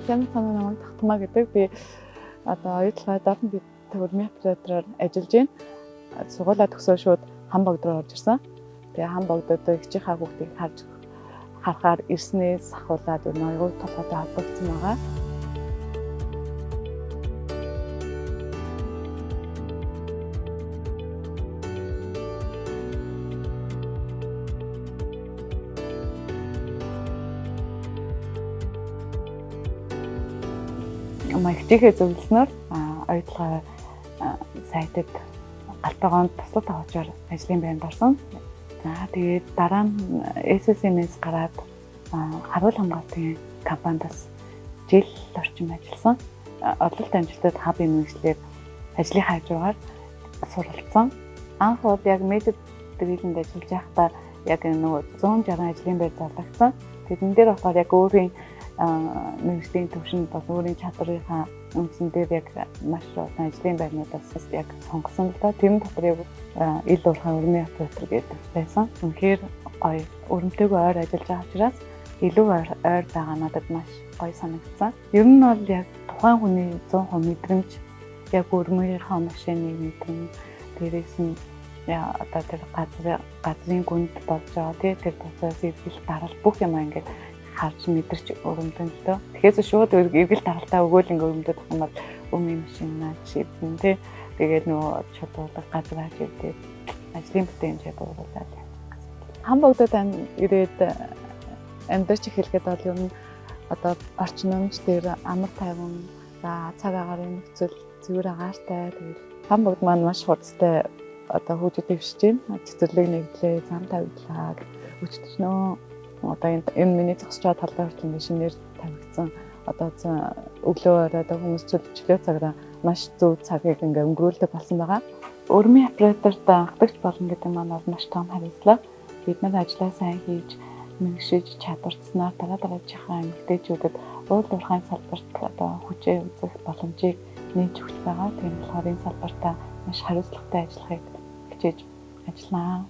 Янз санаа намайг Тахтмаа гэдэг. Би одоо оюутлогын Дорн бид урмын оператороор ажиллаж байна. Сургуулаа төгсөө шууд Хамбогд руу орж ирсэн. Тэгээ Хамбогдод хичээхаа хүүхдийг харахаар ирснээс ахуулаад аюул толгойтой холбогдсон байгаа. Маягтихээ зөвлөснөөр оюутлогын сайтад галтайгоонд туслах тавчаар ажлын байранд орсон. За тэгээд дараа нь SSM-ээс гараад харуул хамгаалтын компаниас жил орчим ажилласан. Орлолт амжилтад хабын мэргэжлэр ажлын хажуугаар суралцсан. Анх бол яг медиа дэглэнд ажиллаж байхдаа яг нөгөө 160 ажлын байр зарлагдсан. Тэдэн дээр болохоор яг өөрийн мэргэжлийн төвшөнд бол өөрийн чадрынхаа үндсэн дээр яг маш олон ажлын байрнуудаас яг сонгосон л да. Тэрэн дотор яг ил уурхай урмын оператор гэдэг байсан. Үнэхээр гоё өрөмтэйг ойр ажиллаж байгаа учраас илүү ойр байгаа надад маш гоё санагдсан. Ер нь бол яг тухайн хүний 100% мэдрэмж яг өрмөөрийнхөө машины мэдрэмж дээрээс нь одоо тэр газрын гүнд болж байгаа тэр процесс эргэл дарал бүх юм ингээд харж мэдэрч өрөмдөнтэй. Тэгэхээр шууд эргэл даралтаа өгөөл ингээ өрөмдөд авах юм бол өмнө машинаа шийдэн тий. Тэгээд нөгөө чулуулга газар хажуудээ ажлын бүтээмжээ бууруулаад байна. Хамбогдод ирээд амьдарч эхлэхэд бол ер нь одоо орчномж дээр амар тайван цаг агаарын нөхцөл цэвэр агаартай. Тэгээд Хамбогд маань маш хурцтай одоо хөгжиж дэвшиж байна. Цэцэрлэг нэглээ, зам тавигдлаа өчтөрнөө одоо энэ миний зогсож байгаа талбай хүртэл ингэ шинээр тавигдсан. Одоо өглөө орой одоо хүмүүс чөлөө цагаараа маш зөв цагийг ингэ өнгөрүүлдэг болсон байгаа. Урмын операторт анхдагч болно гэдэг маань бол маш том хариуцлага. Бид нар ажлаа сайн хийж, мэргэшиж чадварцснаар дараачихаа эмэгтэйчүүдэд уул уурхайн салбарт одоо хүчээ үзэх боломжийг нээж өгч байгаа. Тийм болохоор энэ салбартаа маш хариуцлагатай ажиллахыг хичээж ажиллана.